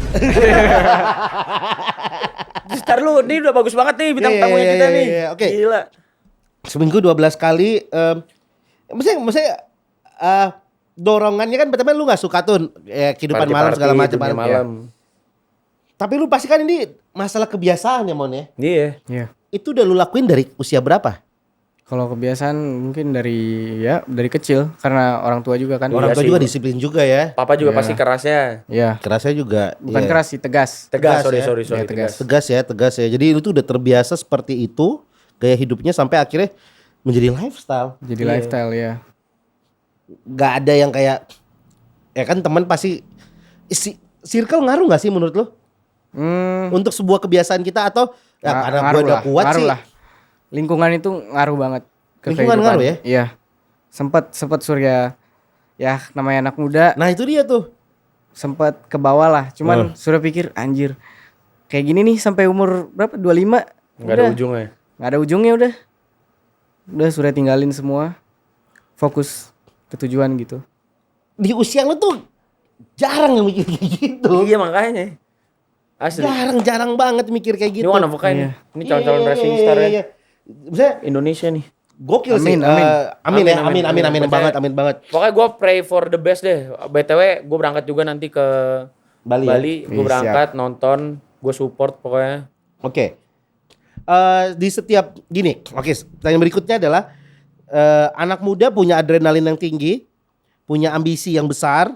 Ntar lu, ini udah bagus banget nih bintang Iya, tamunya iya, kita iya, nih. iya, oke. Gila. Seminggu 12 kali. Maksudnya dorongannya kan pertama lu gak suka tuh kehidupan malam Party-party, segala macam dunia malam. malam. Tapi lu pasti kan ini masalah kebiasaan ya Mon ya. Iya. Iya. Itu udah lu lakuin dari usia berapa? Kalau kebiasaan mungkin dari kecil karena orang tua juga kan. Orang tua sih, juga Bu. disiplin juga ya. Papa juga Iya. pasti kerasnya. Iya. Kerasnya juga. Bukan iya. keras sih, tegas. Tegas, Tegas ya. sorry, Iya, tegas. tegas. Tegas ya. Jadi lu tuh udah terbiasa seperti itu gaya hidupnya sampai akhirnya menjadi lifestyle. Jadi Iya. lifestyle ya. Gak ada yang kayak ya kan teman pasti circle ngaruh gak sih menurut lu untuk sebuah kebiasaan kita atau ya karena gue udah kuat ngaruh sih. lah. Lingkungan itu ngaruh banget ke Lingkungan kehidupan. ngaruh ya? Iya. Sempet Surya ya namanya anak muda Nah itu dia tuh. sempet ke bawah lah. Cuman Surya pikir anjir kayak gini nih sampai umur berapa? 25. Enggak ada ujungnya. Nggak ada ujungnya udah. Udah Surya tinggalin semua. Fokus ke tujuan gitu. Di usia lu tuh jarang yang mikir kayak gitu. Iya makanya. Asli. Jarang banget mikir kayak Ini gitu. one of a kind. Iya. Ini calon-calon racing star ya. Maksudnya Indonesia nih. gokil sih. Amin, amin. Amin ya, Amin, amin amin. banget, amin banget. Pokoknya gue pray for the best deh. BTW gue berangkat juga nanti ke Bali ya? Gue Iya, berangkat nonton. Gue support pokoknya. Oke. Di setiap gini, oke. Pertanyaan berikutnya adalah anak muda punya adrenalin yang tinggi, punya ambisi yang besar.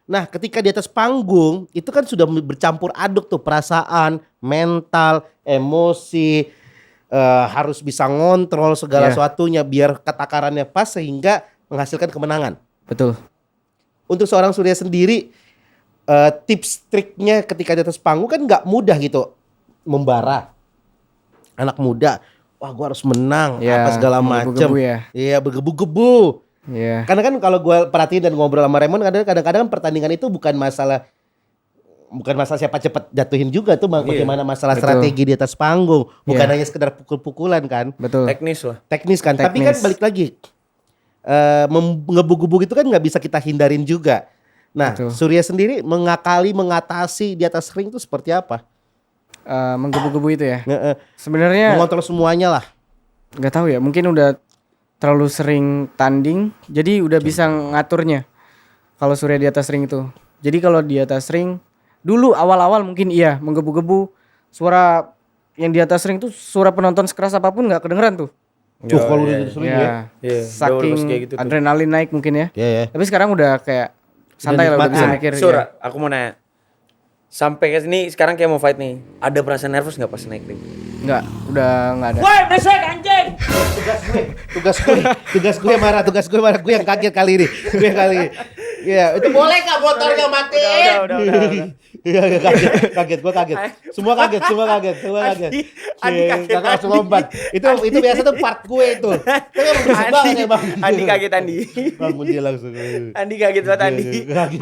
Nah, ketika di atas panggung itu kan sudah bercampur aduk tuh perasaan, mental, emosi, harus bisa ngontrol segala Iya. sesuatunya biar ketakarannya pas sehingga menghasilkan kemenangan. Betul. Untuk seorang Surya sendiri, tips triknya ketika di atas panggung kan nggak mudah gitu membara. Anak muda, wah gua harus menang, Ya, apa segala macam. menggebu-gebu ya. Iya, bergebu-gebu. Iya. Karena kan kalau gue perhatiin dan ngobrol sama Raymond kadang-kadang pertandingan itu bukan masalah siapa cepat jatuhin juga tuh bagaimana masalah Betul. strategi di atas panggung, bukan Iya. hanya sekedar pukul-pukulan kan, Betul. Teknis lah. teknis kan. Tapi kan Teknis. balik lagi ngebu-gebu itu kan nggak bisa kita hindarin juga. Nah, Betul. Surya sendiri mengatasi di atas ring itu seperti apa? Menggebu-gebu itu ya. Nge- Sebenarnya mengontrol semuanya lah. nggak tahu ya, mungkin udah terlalu sering tanding, jadi udah bisa ngaturnya. Kalau Surya di atas ring itu. Jadi kalau di atas ring, dulu awal-awal mungkin iya menggebu-gebu. Suara yang di atas ring tuh suara penonton sekeras apapun nggak kedengeran tuh. Tuh kalau udah sering ya. Ya, Iya, saking udah kayak gitu tuh. adrenalin naik mungkin ya. Iya ya. Tapi sekarang udah kayak santai lah, udah nikmatin. bisa Nah, mikir. Sur, ya. aku mau nanya. Sampai ke sini sekarang kayak mau fight nih. Ada perasaan nervous nggak pas naik ring? Enggak, udah enggak ada. Woi, beresek anjing. Tugas gue marah, gue yang kaget kali ini. Gue yang kali ini. Iya, itu boleh gak motornya matiin? Udah. Iya, kaget, gue kaget. Semua kaget. Andi kaget. Kakak langsung lompat. Itu biasa tuh part gue itu. Tapi emang berisik banget ya bang. Andi kaget Andi. Bangun dia langsung. Andi kaget banget Andi. Kaget.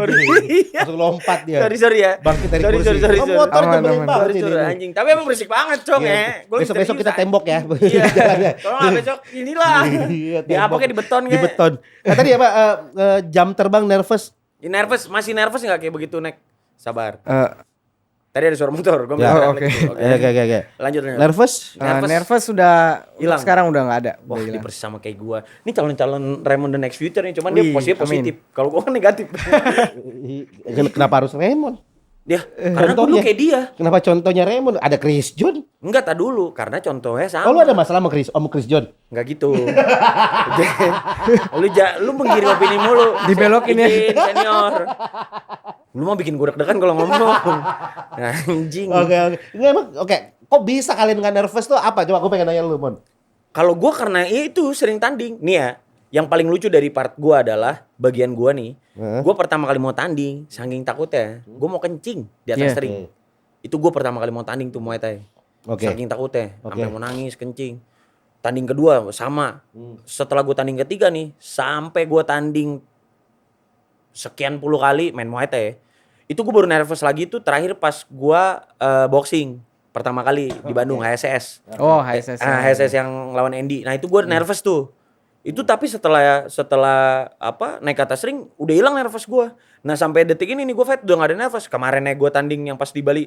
Langsung lompat dia. Sorry ya. Bangkit dari kursi. Sorry. Oh, motor Aman, nyebelin aman. banget Sorry, ini. anjing. Tapi emang berisik banget, Cong Iya. ya. Gua Besok kita serius, tembok ya. Iya. Jalannya. Tolong lah besok inilah. Iya, Di apa kayak di beton Di kayak. beton. Nah, tadi apa jam terbang nervous? Masih nervous enggak kayak begitu naik? Sabar. Eh, Tadi ada suara motor, gua Ya. mikir Oh, oke. Oke. Lanjut. Nervous? nervous sudah Hilang. sekarang udah enggak ada. Wah, Udah ini hilang. persis sama kayak gua. Ini calon-calon Raymond the next future nih, cuman dia Wih, positif. Kalau gua kan negatif. Kenapa harus Raymond? Dia karena gua dulu Contohnya. kayak dia. Kenapa contohnya Raymond? Ada Chris John? Enggak, tak dulu, karena contohnya sama. Oh, lu ada masalah sama Chris John? Enggak gitu. lu menggiring opini mulu. Dibelokin ya. Izin, senior. Lu mau bikin gue deg-degan kalau ngomong. Anjing. Oke. Nggak, emang oke. Kok bisa kalian nggak nervous tuh apa? Coba aku pengen nanya lu, Mon. Kalau gue karena itu sering tanding. Nih ya, yang paling lucu dari part gue adalah bagian gue nih. Gue pertama kali mau tanding, saking takutnya, gue mau kencing di atas Iya. ring. Itu gue pertama kali mau tanding tuh Muay Thai. Oke. Saking takutnya, sampai Oke. mau nangis, kencing. Tanding kedua sama. Setelah gue tanding ketiga nih, sampai gue tanding sekian puluh kali main Muay Thai. Itu gue baru nervous lagi tuh terakhir pas gue boxing pertama kali di Bandung HSS. Oh, HSS. HSS yang lawan Andy. Nah, itu gue nervous tuh. Itu tapi setelah apa naik ke atas ring udah hilang nervous gue. Nah, sampai detik ini nih gue fight udah gak ada nervous. Kemarin gue tanding yang pas di Bali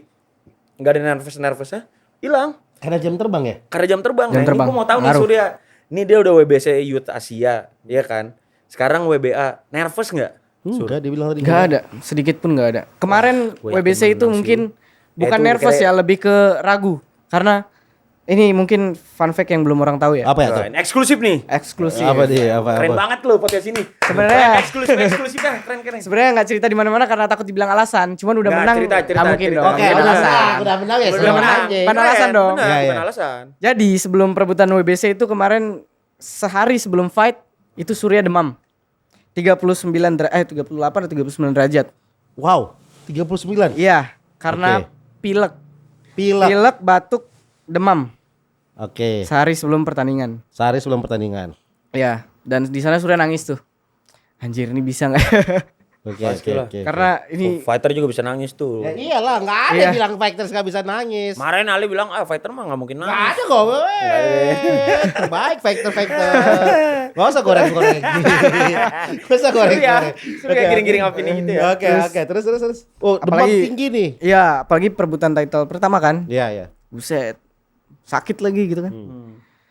nggak ada nervousnya, hilang. Karena jam terbang ya? Karena jam terbang. Jam Nah, terbang. ini gue mau tahu nih Ngaruh. Surya. Ini dia udah WBC Youth Asia, ya kan? Sekarang WBA. Nervous nggak? Enggak, dia bilang tadi. Enggak ada, sedikit pun enggak ada. Kemarin gua yakin WBC itu menang mungkin bukan itu nervous kayak- ya, lebih ke ragu. Karena ini mungkin fun fact yang belum orang tahu ya. Apa ya tuh? Nah, ini eksklusif nih. Eksklusif. Apa dia? Apa? Keren banget loh podcast ini. Sebenarnya- eksklusif dah, keren. Sebenarnya nggak cerita di mana-mana karena takut dibilang alasan. Cuman udah Nggak, menang. cerita, nggak mungkin cerita. dong. Oke, Nggak udah ada menang. alasan. Udah menang ya, Udah senang menang. anjing. Bukan alasan dong. Benar, Iya, iya. bukan alasan. Jadi sebelum perebutan WBC itu kemarin sehari sebelum fight itu Surya demam. 38 atau 39 derajat. Wow, 39. Iya, karena Oke. pilek. Pilek. Pilek, batuk, demam. Oke. Sehari sebelum pertandingan. Sehari sebelum pertandingan. Ya, dan di sana Surya nangis tuh. Anjir, ini bisa nggak? Oke. Pastilah. Karena Oh, ini fighter juga bisa nangis tuh. Ya iyalah, nggak ada Iya. yang bilang fighters nggak bisa nangis. Kemarin Ali bilang, fighter mah nggak mungkin Nggak nangis. ada kok. Terbaik fighter. Nggak usah goreng-goreng. Nggak usah goreng-goreng. Surya giring-giring opini gitu ya. Oke. Terus. Oh, demam Apalagi- tinggi nih. ya, apalagi perebutan title pertama kan. Iya. Buset. Sakit lagi gitu kan.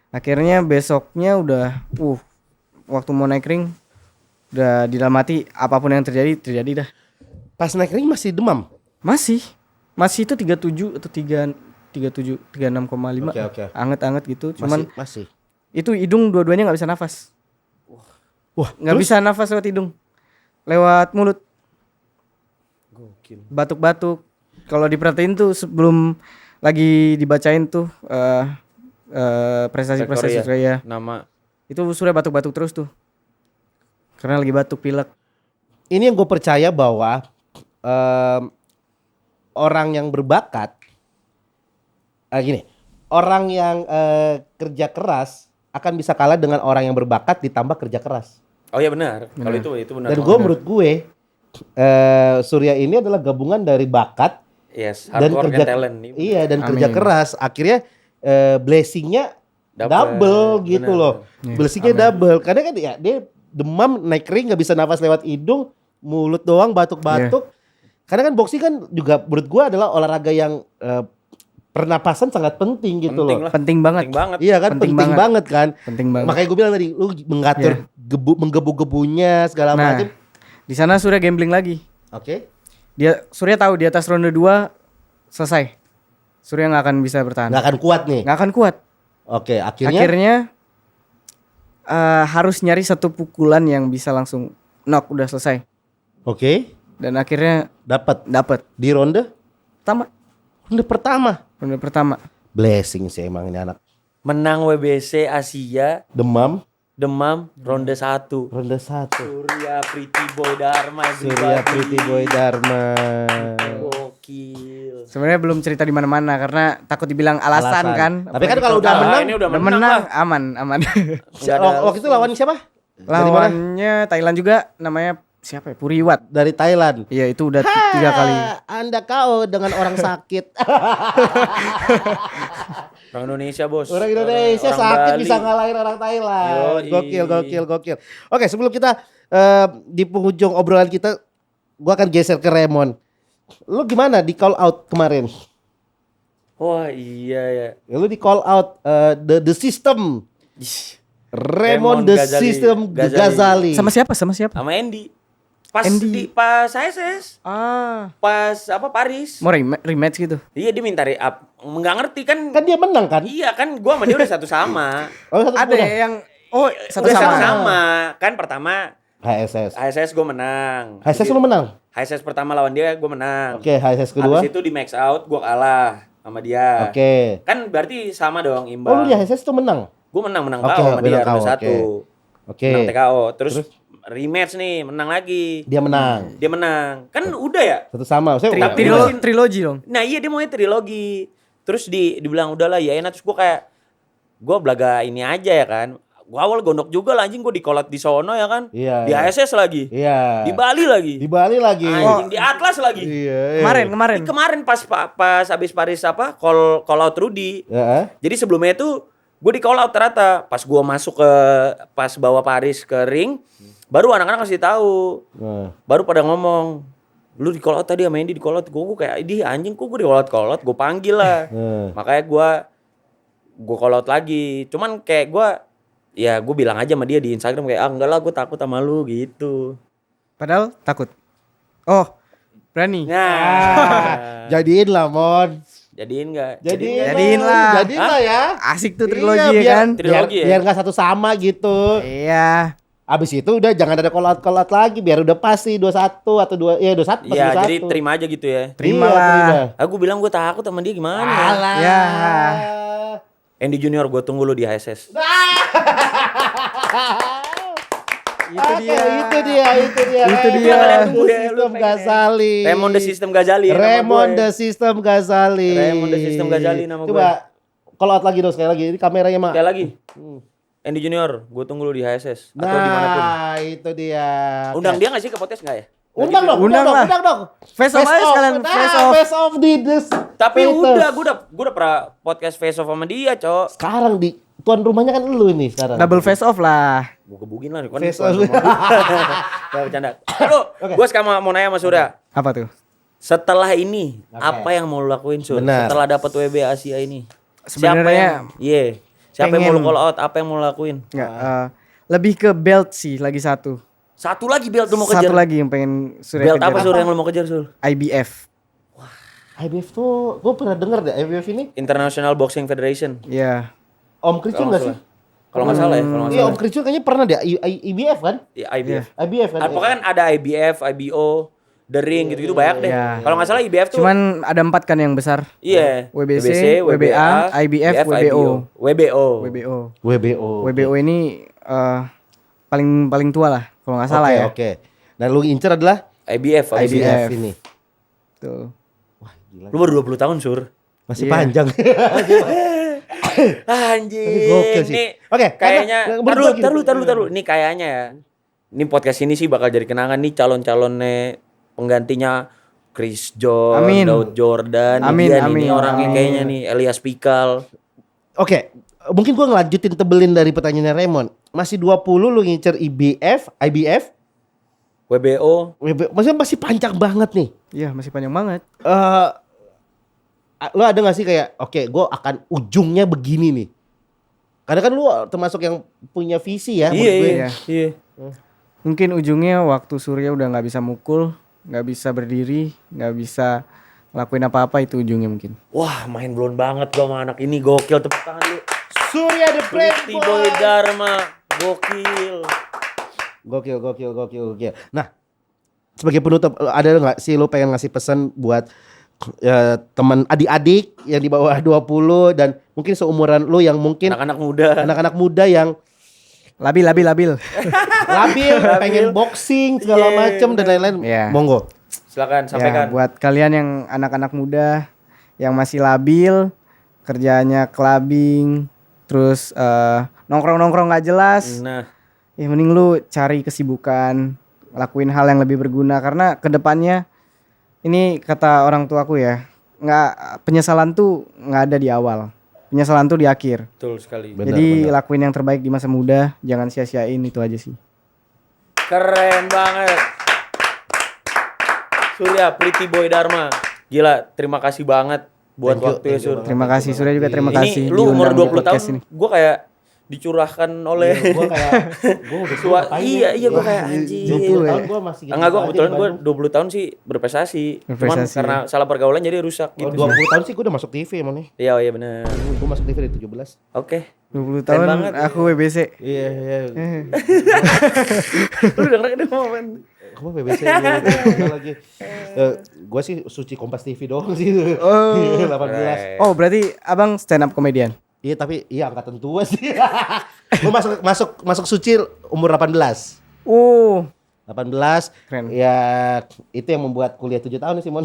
Akhirnya besoknya udah waktu mau naik ring udah di dalam hati apapun yang terjadi dah. Pas naik ring masih demam. Masih itu 37 atau 36,5. Oke. Anget-anget gitu. Cuman Masih. itu hidung dua-duanya nggak bisa nafas. Wah, Nggak terus? bisa nafas lewat hidung. Lewat mulut. Gokil. Batuk-batuk. Kalau diperhatiin tuh sebelum lagi dibacain tuh prestasi-prestasi Surya. Nama Itu Surya batuk-batuk terus tuh. Karena lagi batuk pilek. Ini yang gue percaya bahwa orang yang berbakat, gini, orang yang kerja keras akan bisa kalah dengan orang yang berbakat ditambah kerja keras. Oh iya benar. Kalau itu benar. Dan menurut gue, Surya ini adalah gabungan dari bakat yes, dan hard work kerja and talent. iya dan Amin. kerja keras. Akhirnya blessingnya double gitu benar, loh. benar. Blessingnya double. Karena kan ya dia demam naik ring nggak bisa nafas lewat hidung, mulut doang batuk-batuk. Karena kan boxing kan juga menurut gua adalah olahraga yang pernapasan sangat penting gitu Penting loh. lah. Penting banget. Penting banget. Iya kan Penting penting, banget kan. Penting banget. Makanya gue bilang tadi lu mengatur menggebu-gebunya segala Nah, macam. di sana Surya gambling lagi. Oke. Surya tahu di atas ronde 2 selesai. Surya nggak akan bisa bertahan. Nggak akan kuat nih. Nggak akan kuat. Oke, akhirnya Akhirnya harus nyari satu pukulan yang bisa langsung knock, udah selesai. Oke. Dan akhirnya Dapat di ronde pertama. pertama. Ronde pertama. Blessing sih emang ini anak. Menang WBC Asia, Demam Demam ronde 1. ronde 1. Surya Pretty Boy Dharma. Surya Pretty Boy Dharma. Gokil. Sebenarnya belum cerita di mana-mana karena takut dibilang alasan kan. Tapi kan kalau udah menang, ini udah udah menang menang lah. aman. Nggak ada waktu itu lawan siapa? Dari mana? Lawannya Thailand juga, namanya siapa ya? Puriwat. Dari Thailand. Iya, itu udah 3 kali. Anda kau dengan orang sakit. Orang Indonesia, Bos. Orang Indonesia Orang sakit Bali. bisa ngalahin orang Thailand. Yoi. Gokil. Oke, sebelum kita di penghujung obrolan kita, gua akan geser ke Raymond. Lu gimana di call out kemarin? Wah, iya ya. Lu di call out the system. Raymond the Ghazali. system Ghazali. Sama siapa? Sama Andy. Pas Andy. pas ASS, Ah, pas Paris. mau rematch gitu. Iya, dia minta re-up. Enggak ngerti kan. Kan dia menang kan? Iya kan, gua sama dia udah satu sama. Oh, satu Ada menang. yang satu Udah sama. satu sama. Kan pertama HSS. HSS gue menang. HSS lu menang? HSS pertama lawan dia gue menang. Oke, HSS kedua. Habis itu di max out gue kalah sama dia. Oke. Kan berarti sama dong Oh, imbang. lu di HSS tuh menang? Gue menang Oke, KO sama dia menang KO, ronde 1. Oke. Menang TKO. Terus rematch nih, menang lagi. Dia menang. Dia menang. Kan udah ya? Satu sama. Maksudnya Tapi Trilogi dong. Nah iya dia maunya trilogi. Terus dibilang udahlah ya enak. Terus gue kayak gue belaga ini aja ya kan. Gue awal gondok juga lah anjing, gue dikolot di sono ya kan. Iya, Di iya. ASS lagi. Iya. Di Bali lagi. Di Bali lagi. Anjing di Atlas lagi. Iya. Kemarin. Kemarin pas habis Paris call out Rudy. Heeh. Jadi sebelumnya itu gue di call out ternyata. Pas gue masuk pas bawa Paris ke ring, baru anak-anak kasih tahu. Nah. Baru pada ngomong, lu di call out tadi sama Andy di call out. Gue kayak, di anjing kok gue di call out, gue panggil lah. Makanya gue call out lagi. Cuman kayak gue bilang aja sama dia di Instagram kayak, enggak lah gue takut sama lu gitu. Padahal takut. Oh, berani. Nah, Jadiin lah, Mon. jadiin enggak? Jadiin lah. Jadiin lah ya. Asik tuh trilogi Iya, ya kan. Trilogi ya? Biar nggak satu sama gitu. Iya. Abis itu udah jangan ada call out lagi biar udah pasti 21 atau 2 ya 21 Iya, pasti 21. jadi terima aja gitu ya. Terima Iya, lah. terima. Aku bilang gue takut sama dia gimana ya? Alah. Ya. Andy Junior gue tunggu lu di HSS. Itu dia. Itu dia. Itu dia. Kalian tunggu ya, lu System pengen ya. Ghazali. Raymond the System Ghazali ya nama Raymond gue. the System Ghazali. Raymond the System Ghazali nama Coba call out lagi dong sekali lagi. Ini kameranya mah. Sekali lagi. Andy Junior, gue tunggu lu di HSS atau dimanapun. Nah, itu dia. Undang dia gak sih ke podcast gak ya? Undang dong, Undang lah. undang dong. Face off aja sekalian, face off. Face off di this. Tapi Face udah, off. gue udah pernah podcast face off sama dia, Cok. Sekarang di tuan rumahnya kan lu ini sekarang. Double face off lah. Gue gebugin lah kan. Face off. Gak bercanda. Lalu, gue sekarang mau nanya sama Surya. Apa tuh? Setelah ini, apa yang mau lu lakuin, Sur? Benar. Setelah dapat WB Asia ini. Sebenarnya Siapa yang mau lu pengen- call out? Apa yang mau lu lakuin? Enggak, lebih ke belt sih lagi satu. Satu lagi belt lu mau kejar. Satu lagi yang pengen Surya Belt kejar. apa Sur yang lu mau kejar, Sur? IBF. IBF tuh gue pernah denger deh IBF ini. International Boxing Federation. Iya. Om Kricun Kalau gak sih? Kalau nggak salah ya, kalau nggak Iya salah. Om Kricun kayaknya pernah deh IBF kan? Iya, IBF. IBF kan? Pokoknya kan ada IBF, IBO, The Ring gitu-gitu banyak deh. Iya. Kalau nggak salah IBF tuh Cuman ada 4 kan yang besar. iya, WBC, WBA, IBF, WBO. WBO. WBO. WBO. WBO ini paling tua lah kalau nggak salah ya. Oke. Dan lu incer adalah IBF. IBF ini. Tuh. Lu baru 20 tahun, Sur. Masih Iya. panjang. Anjing. Tapi gokil sih. Nih, Oke, kayaknya karena- taruh. Nih kayaknya ya. Ini podcast ini sih bakal jadi kenangan nih calon-calonnya penggantinya Chris John, Amin. Daud Jordan, Amin, dia nih, amin, nih orangnya amin. kayaknya nih Elias Pikal. Oke, mungkin gua ngelanjutin tebelin dari pertanyaannya Raymond. Masih 20 lu ngincer IBF, WBO. maksudnya masih panjang banget nih. Iya, masih panjang banget. Lu ada gak sih kayak oke, gue akan ujungnya begini nih. Karena kan lu termasuk yang punya visi ya. menurut gue. Iya. Mungkin ujungnya waktu Surya udah nggak bisa mukul, nggak bisa berdiri, nggak bisa ngelakuin apa-apa, itu ujungnya mungkin. Wah, main blown banget gua sama anak ini, gokil, tepuk tangan dulu. Surya the Pretty Boy Dharma, Gokil. Gokil. Nah, sebagai penutup ada nggak sih lo pengen ngasih pesan buat teman adik-adik yang di bawah 20 dan mungkin seumuran lo yang mungkin anak-anak muda yang Labil. labil, pengen boxing segala macem dan lain-lain. Iya. Monggo. Silakan Ya, sampaikan. buat kalian yang anak-anak muda yang masih labil, kerjanya clubbing, terus nongkrong-nongkrong nggak jelas, Nah, ya mending lu cari kesibukan, lakuin hal yang lebih berguna karena kedepannya ini kata orang tuaku ya, penyesalan tuh nggak ada di awal, penyesalan tuh di akhir. betul sekali. Benar, Jadi benar. lakuin yang terbaik di masa muda, jangan sia-siain, itu aja sih. Keren banget. Surya Pretty Boy Dharma. Gila, terima kasih banget buat waktu ya Sur. Terima kasih Surya juga, terima kasih. Ini lu umur diundang di 20 podcast tahun, ini. gue kayak dicurahkan oleh Gue kayak gue udah tua. ngapain Iya, ya? iya gue kayak anjing. 20 tahun gue masih gitu. Enggak, gue aja kebetulan di gue Bandung. 20 tahun sih berprestasi. Cuman Berprestasi, karena salah pergaulan jadi rusak Oh, gitu. 20 tahun sih gue udah masuk TV emang nih. Iya, iya benar. Gue masuk TV dari 17. Oke. 20 Keren tahun banget. aku WBC. Iya. Lu dengerin deh momen. Kamu BBC lagi. Gue sih suci Kompas TV doang sih. Oh. 18. Oh, berarti Abang stand up comedian. Iya tapi iya angkatan tua sih. Gue masuk suci umur 18. 18. Keren. Ya itu yang membuat kuliah 7 tahun nih Simon.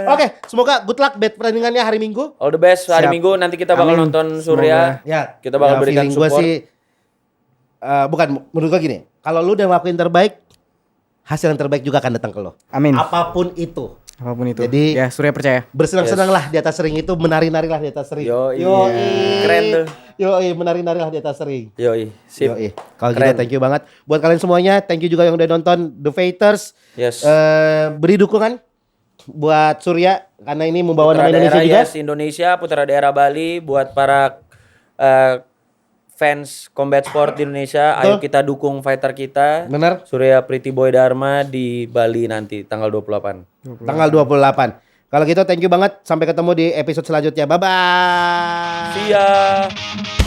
Oke, semoga good luck bet pertandingannya hari Minggu. All the best hari Siap. Minggu nanti kita bakal Amin. nonton Surya. Ya, Kita bakal berikan feeling gua support. sih bukan menurut gue gini. Kalau lu udah ngelakuin terbaik, hasil yang terbaik juga akan datang ke lo. Amin. Apapun itu. Apapun itu. Jadi- ya Surya percaya. Bersenang-senang lah di atas ring itu, menari-nari lah di atas ring. Yoi. Keren tuh. Yoi, menari-nari lah di atas ring. Yoi, sip. Yoi. Kalau gitu Keren. thank you banget buat kalian semuanya. Thank you juga yang udah nonton The Fighters. Yes. Beri dukungan buat Surya karena ini membawa nama Putra Indonesia daerah juga. Yes Indonesia, putra daerah Bali buat para fans combat sport di Indonesia, ayo Betul. kita dukung fighter kita. Benar. Surya Pretty Boy Dharma di Bali nanti tanggal 28. Tanggal 28. Kalau gitu thank you banget. Sampai ketemu di episode selanjutnya. Bye bye. See ya.